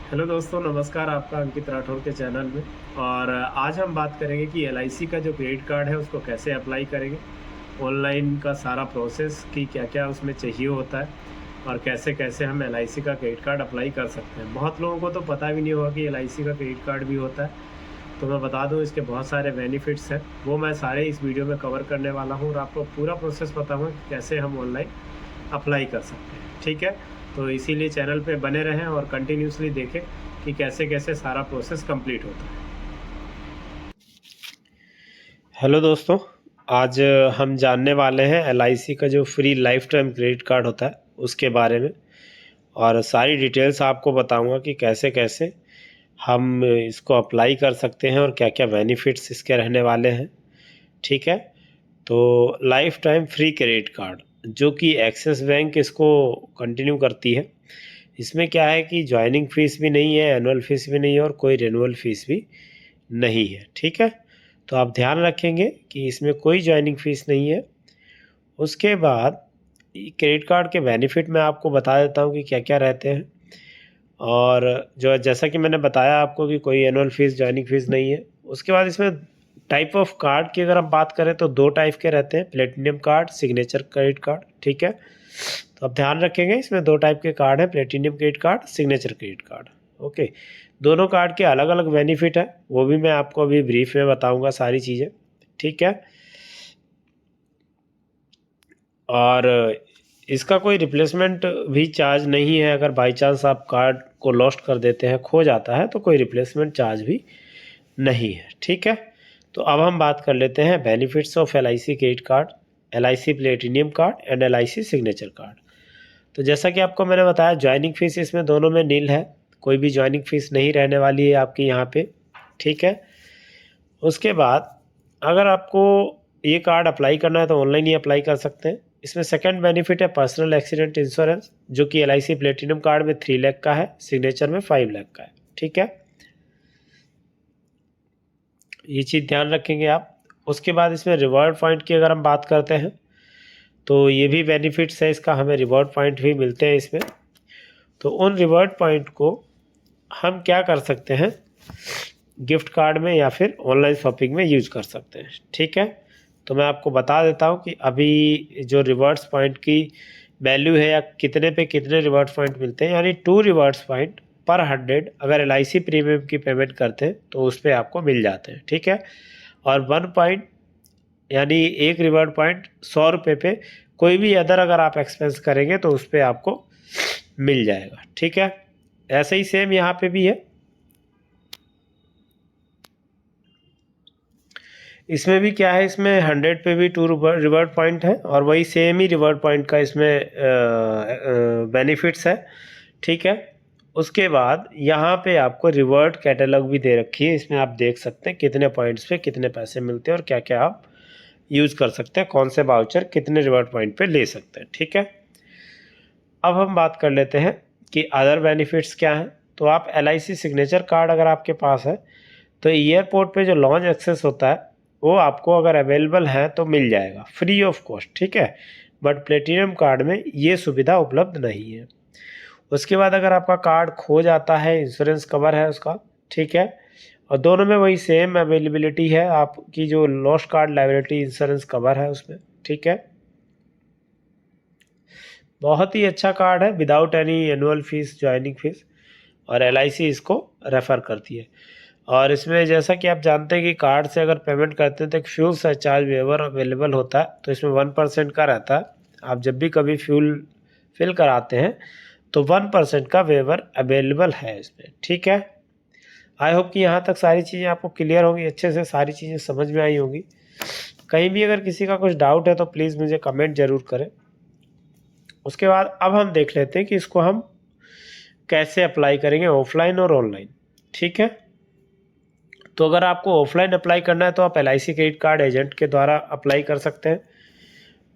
Hello दोस्तों, नमस्कार। आपका अंकित राठौर के चैनल में। और आज हम बात करेंगे कि एलआईसी का जो क्रेडिट कार्ड है उसको कैसे अप्लाई करेंगे, ऑनलाइन का सारा प्रोसेस कि क्या क्या उसमें चाहिए होता है और कैसे कैसे हम एलआईसी का क्रेडिट कार्ड अप्लाई कर सकते हैं। बहुत लोगों को तो पता भी नहीं होगा कि एलआईसी का क्रेडिट कार्ड भी होता है। तो मैं बता दूं, इसके बहुत सारे बेनिफिट्स हैं, वो मैं सारे इस वीडियो में कवर करने वाला हूँ और आपको पूरा प्रोसेस बताऊँगा कि कैसे हम ऑनलाइन अप्लाई कर सकते हैं। ठीक है, तो इसीलिए चैनल पे बने रहें और कंटिन्यूसली देखें कि कैसे कैसे सारा प्रोसेस कंप्लीट होता है। हेलो दोस्तों, आज हम जानने वाले हैं एलआईसी का जो free life time credit card होता है उसके बारे में, और सारी डिटेल्स आपको बताऊंगा कि कैसे कैसे हम इसको अप्लाई कर सकते हैं और क्या क्या बेनिफिट्स इसके रहने वाले हैं। ठीक है, तो life time free credit card जो कि एक्सिस बैंक इसको कंटिन्यू करती है, इसमें क्या है कि ज्वाइनिंग फ़ीस भी नहीं है, एनुअल फ़ीस भी नहीं है और कोई रिन्यूअल फ़ीस भी नहीं है। ठीक है, तो आप ध्यान रखेंगे कि इसमें कोई ज्वाइनिंग फ़ीस नहीं है। उसके बाद क्रेडिट कार्ड के बेनिफिट मैं आपको बता देता हूँ कि क्या क्या रहते हैं। और जो जैसा कि मैंने बताया आपको कि कोई एनुअल फ़ीस ज्वाइनिंग फ़ीस नहीं है। उसके बाद इसमें टाइप ऑफ कार्ड की अगर हम बात करें तो दो टाइप के रहते हैं, platinum card, signature credit card. ठीक है, तो आप ध्यान रखेंगे इसमें दो टाइप के कार्ड है, platinum credit card, signature credit card. Okay, दोनों कार्ड के अलग अलग बेनिफिट है, वो भी मैं आपको अभी ब्रीफ में बताऊंगा सारी चीज़ें। ठीक है, और इसका कोई रिप्लेसमेंट भी चार्ज नहीं है। अगर बाई चांस आप कार्ड को लॉस्ट कर देते हैं, खो जाता है, तो कोई रिप्लेसमेंट चार्ज भी नहीं है। ठीक है, तो अब हम बात कर लेते हैं benefits of LIC credit card, LIC platinum card and LIC signature card. तो जैसा कि आपको मैंने बताया, ज्वाइनिंग फीस इसमें दोनों में नील है, कोई भी ज्वाइनिंग फीस नहीं रहने वाली है आपकी यहाँ पे। ठीक है, उसके बाद अगर आपको ये कार्ड अप्लाई करना है तो ऑनलाइन ही अप्लाई कर सकते हैं। इसमें सेकंड बेनिफिट है पर्सनल एक्सीडेंट इंश्योरेंस, जो कि एलआईसी प्लेटिनम कार्ड में 3 लाख का है, सिग्नेचर में 5 लाख का है। ठीक है, ये चीज़ ध्यान रखेंगे आप। उसके बाद इसमें रिवॉर्ड पॉइंट की अगर हम बात करते हैं तो ये भी बेनिफिट्स है इसका, हमें रिवॉर्ड पॉइंट भी मिलते हैं इसमें। तो उन रिवॉर्ड पॉइंट को हम क्या कर सकते हैं, गिफ्ट कार्ड में या फिर ऑनलाइन शॉपिंग में यूज कर सकते हैं। ठीक है, तो मैं आपको बता देता हूँ कि अभी जो रिवॉर्ड्स पॉइंट की वैल्यू है या कितने पे कितने रिवॉर्ड्स पॉइंट मिलते हैं, यानी 2 रिवॉर्ड्स पॉइंट पर 100 अगर एलआईसी प्रीमियम की पेमेंट करते हैं तो उस पर आपको मिल जाते हैं। ठीक है, और 1 पॉइंट यानी एक रिवॉर्ड पॉइंट 100 रुपये पे कोई भी अदर अगर आप एक्सपेंस करेंगे तो उस पर आपको मिल जाएगा। ठीक है, ऐसे ही सेम यहाँ पे भी है। इसमें भी क्या है, इसमें 100 पे भी 2 रिवॉर्ड पॉइंट है और वही सेम ही रिवॉर्ड पॉइंट का इसमें बेनिफिट्स है। ठीक है, उसके बाद यहाँ पे आपको रिवॉर्ड कैटलॉग भी दे रखी है, इसमें आप देख सकते हैं कितने पॉइंट्स पे कितने पैसे मिलते हैं और क्या क्या आप यूज़ कर सकते हैं, कौन से वाउचर कितने रिवॉर्ड पॉइंट पे ले सकते हैं। ठीक है, अब हम बात कर लेते हैं कि अदर बेनिफिट्स क्या हैं। तो आप एलआईसी सिग्नेचर कार्ड अगर आपके पास है तो एयरपोर्ट पे जो लॉन्च एक्सेस होता है वो आपको अगर अवेलेबल है तो मिल जाएगा फ्री ऑफ कॉस्ट। ठीक है, बट प्लेटिनम कार्ड में ये सुविधा उपलब्ध नहीं है। उसके बाद अगर आपका कार्ड खो जाता है, इंश्योरेंस कवर है उसका। ठीक है, और दोनों में वही सेम अवेलेबिलिटी है आपकी, जो lost card liability insurance cover है उसमें। ठीक है, बहुत ही अच्छा कार्ड है, without any annual fees, joining fees, और एलआईसी इसको रेफ़र करती है। और इसमें जैसा कि आप जानते हैं कि कार्ड से अगर पेमेंट करते हैं तो एक फ्यूल सरचार्ज वेवर अवेलेबल होता है, तो इसमें 1% का रहता है। आप जब भी कभी फ्यूल फिल कराते हैं तो 1% का वेवर अवेलेबल है इसमें। ठीक है, आई होप कि यहाँ तक सारी चीज़ें आपको क्लियर होंगी, अच्छे से सारी चीज़ें समझ में आई होंगी। कहीं भी अगर किसी का कुछ डाउट है तो प्लीज़ मुझे कमेंट ज़रूर करें। उसके बाद अब हम देख लेते हैं कि इसको हम कैसे अप्लाई करेंगे, ऑफलाइन और ऑनलाइन। ठीक है, तो अगर आपको ऑफलाइन अप्लाई करना है तो आप एलआईसी क्रेडिट कार्ड एजेंट के द्वारा अप्लाई कर सकते हैं।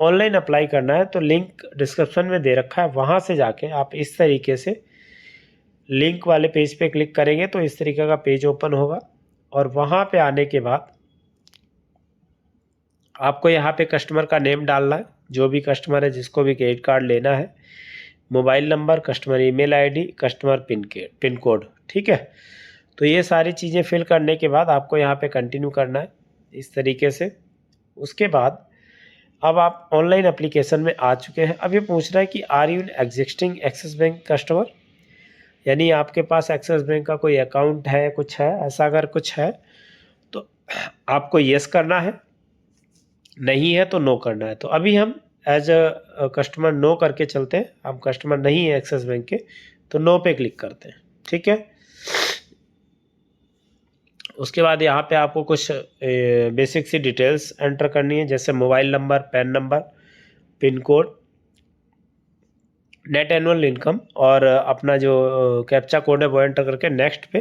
ऑनलाइन अप्लाई करना है तो लिंक डिस्क्रिप्शन में दे रखा है, वहाँ से जाके आप इस तरीके से लिंक वाले पेज पे क्लिक करेंगे तो इस तरीके का पेज ओपन होगा। और वहाँ पे आने के बाद आपको यहाँ पे कस्टमर का नेम डालना है, जो भी कस्टमर है जिसको भी क्रेडिट कार्ड लेना है, mobile number, customer email ID, customer pin code. ठीक है, तो ये सारी चीज़ें फिल करने के बाद आपको यहाँ पे कंटिन्यू करना है इस तरीके से। उसके बाद अब आप ऑनलाइन एप्लीकेशन में आ चुके हैं। अब ये पूछ रहा है कि are you an existing Axis Bank customer, यानी आपके पास एक्सिस बैंक का कोई अकाउंट है, कुछ है ऐसा। अगर कुछ है तो आपको येस करना है, नहीं है तो नो करना है। तो अभी हम एज अ कस्टमर नो करके चलते हैं। हम कस्टमर नहीं है एक्सिस बैंक के, तो नो पे क्लिक करते हैं। ठीक है, उसके बाद यहाँ पे आपको कुछ बेसिक सी डिटेल्स एंटर करनी है, जैसे mobile number, pan number, pin code, net annual income और अपना जो कैप्चा कोड है वो एंटर करके नेक्स्ट पे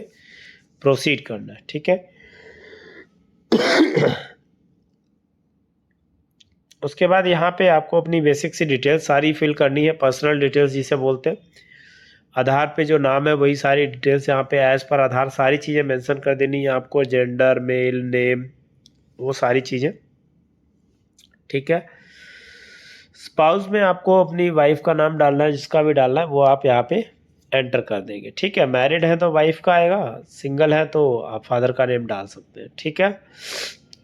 प्रोसीड करना है। ठीक है, उसके बाद यहाँ पे आपको अपनी बेसिक सी डिटेल्स सारी फिल करनी है, पर्सनल डिटेल्स जिसे बोलते हैं। आधार पे जो नाम है वही सारी डिटेल्स यहाँ पे एज पर आधार सारी चीज़ें मेंशन कर देनी है आपको, जेंडर, मेल, नेम, वो सारी चीज़ें। ठीक है, स्पाउस में आपको अपनी वाइफ का नाम डालना है, जिसका भी डालना है वो आप यहाँ पे एंटर कर देंगे। ठीक है, मैरिड है तो वाइफ का आएगा, सिंगल है तो आप फादर का नेम डाल सकते हैं। ठीक है,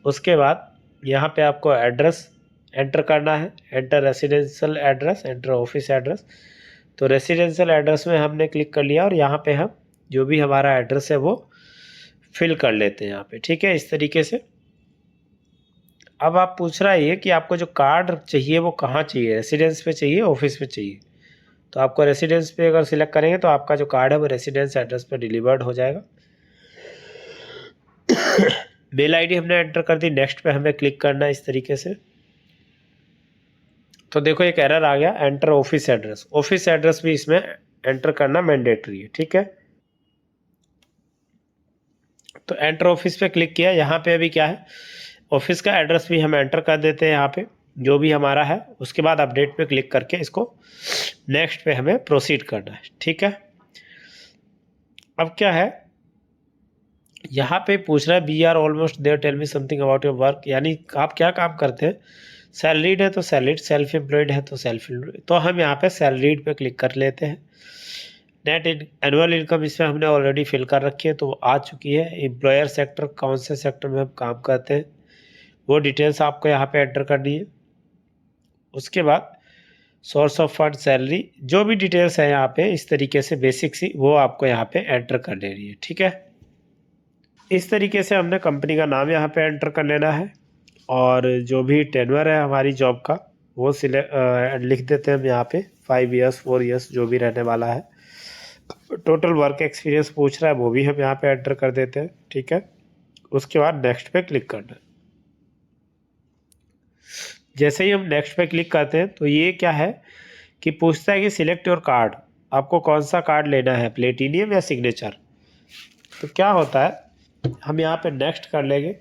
उसके बाद यहाँ पे आपको एड्रेस एंटर करना है, enter residential address, enter office address. तो रेसिडेंशियल एड्रेस में हमने क्लिक कर लिया और यहाँ पे हम जो भी हमारा एड्रेस है वो फिल कर लेते हैं यहाँ पे। ठीक है, इस तरीके से। अब आप पूछ रहा है ये कि आपको जो कार्ड चाहिए वो कहाँ चाहिए, रेसिडेंस पे चाहिए, ऑफिस पे चाहिए। तो आपको रेसिडेंस पे अगर सिलेक्ट करेंगे तो आपका जो कार्ड है वो रेसिडेंस एड्रेस पे डिलीवर्ड हो जाएगा। मेल आईडी हमने एंटर कर दी, नेक्स्ट पे हमें क्लिक करना है इस तरीके से। तो देखो एक एरर आ गया, enter office address. Office address भी इसमें एंटर करना मैंडेटरी है। ठीक है, तो एंटर ऑफिस पे क्लिक किया। यहाँ पे अभी क्या है, ऑफिस का एड्रेस भी हम एंटर कर देते हैं यहाँ पे जो भी हमारा है। उसके बाद अपडेट पे क्लिक करके इसको नेक्स्ट पे हमें प्रोसीड करना है। ठीक है, अब क्या है, यहाँ पे पूछ रहा है we are almost there, tell me something about your work, यानी आप क्या काम करते हैं। सैलरीड है तो सैलरीड, सेल्फ एम्प्लॉयड है तो सेल्फ एम्प्लॉयड। तो हम यहाँ पे सैलरीड पे क्लिक कर लेते हैं। नेट एनुअल इनकम इसमें हमने ऑलरेडी फिल कर रखी है तो आ चुकी है। एम्प्लॉयर सेक्टर, कौन से सेक्टर में हम काम करते हैं वो डिटेल्स आपको यहाँ पे एंटर करनी है। उसके बाद सोर्स ऑफ फंड, सैलरी, जो भी डिटेल्स है यहाँ पे इस तरीके से बेसिक सी वो आपको यहाँ पे एंटर कर लेनी है। ठीक है, इस तरीके से हमने कंपनी का नाम यहाँ पे एंटर कर लेना है और जो भी टेन्योर है हमारी जॉब का वो लिख देते हैं हम यहाँ पे, 5 ईयर्स 4 ईयर्स जो भी रहने वाला है। टोटल वर्क एक्सपीरियंस पूछ रहा है वो भी हम यहाँ पे एंटर कर देते हैं। ठीक है, उसके बाद नेक्स्ट पे क्लिक करना है। जैसे ही हम नेक्स्ट पे क्लिक करते हैं तो ये क्या है कि पूछता है कि सिलेक्ट योर कार्ड, आपको कौन सा कार्ड लेना है, प्लेटिनियम या सिग्नेचर। तो क्या होता है, हम यहाँ पे नेक्स्ट कर लेंगे।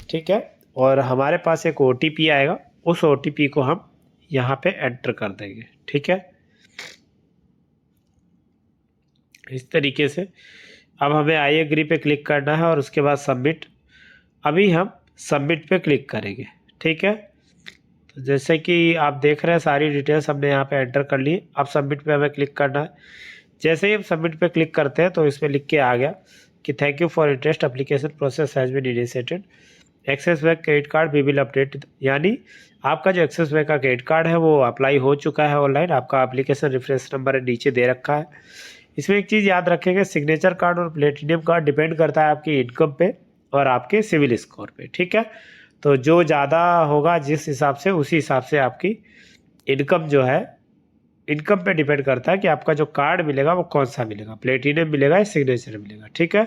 ठीक है, और हमारे पास एक OTP आएगा, उस OTP को हम यहाँ पे एंटर कर देंगे। ठीक है, इस तरीके से। अब हमें आई एग्री पे क्लिक करना है और उसके बाद सबमिट। अभी हम सबमिट पे क्लिक करेंगे। ठीक है, तो जैसे कि आप देख रहे हैं सारी डिटेल्स हमने यहाँ पे एंटर कर ली। अब सबमिट पे हमें क्लिक करना है। जैसे ही हम सबमिट पे क्लिक करते हैं तो इसमें लिख के आ गया कि thank you for interest, application process has been initiated, Axis Bank credit card we will update. यानी आपका जो एक्सिस बैंक का क्रेडिट कार्ड है वो अप्लाई हो चुका है ऑनलाइन। आपका एप्लीकेशन रेफरेंस नंबर नीचे दे रखा है। इसमें एक चीज़ याद रखेंगे, सिग्नेचर कार्ड और प्लेटिनियम कार्ड डिपेंड करता है आपकी इनकम पे और आपके सिविल स्कोर पे। ठीक है, तो जो ज़्यादा होगा जिस हिसाब से, उसी हिसाब से आपकी इनकम जो है, इनकम पे डिपेंड करता है कि आपका जो कार्ड मिलेगा वो कौन सा मिलेगा, प्लेटिनियम मिलेगा या सिग्नेचर मिलेगा। ठीक है,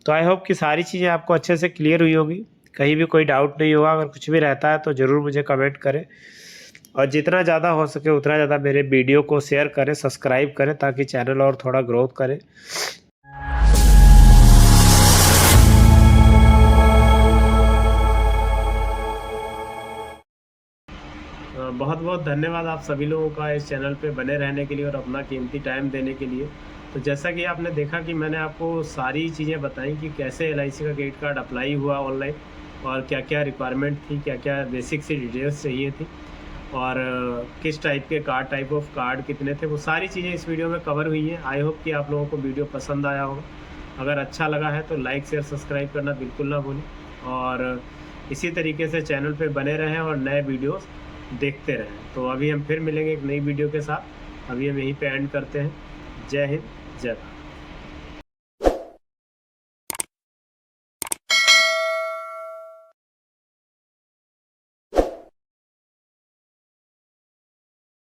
तो आई होप कि सारी चीज़ें आपको अच्छे से क्लियर हुई होगी, कहीं भी कोई डाउट नहीं होगा। अगर कुछ भी रहता है तो ज़रूर मुझे कमेंट करें और जितना ज़्यादा हो सके उतना ज़्यादा मेरे वीडियो को शेयर करें, सब्सक्राइब करें ताकि चैनल और थोड़ा ग्रोथ करे। बहुत बहुत धन्यवाद आप सभी लोगों का इस चैनल पे बने रहने के लिए और अपना कीमती टाइम देने के लिए। तो जैसा कि आपने देखा कि मैंने आपको सारी चीज़ें बताई कि कैसे LIC का क्रेडिट कार्ड अप्लाई हुआ ऑनलाइन और क्या क्या रिक्वायरमेंट थी, क्या क्या बेसिक सी डिटेल्स चाहिए थी। और किस टाइप के कार्ड, टाइप ऑफ कार्ड कितने थे, वो सारी चीज़ें इस वीडियो में कवर हुई हैं। आई होप कि आप लोगों को वीडियो पसंद आया होगा। अगर अच्छा लगा है तो लाइक शेयर सब्सक्राइब करना बिल्कुल ना भूलें, और इसी तरीके से चैनल पे बने रहें और नए वीडियोस देखते रहें। तो अभी हम फिर मिलेंगे एक नई वीडियो के साथ। अभी हम यहीं पे एंड करते हैं। जय हिंद, जय भारत।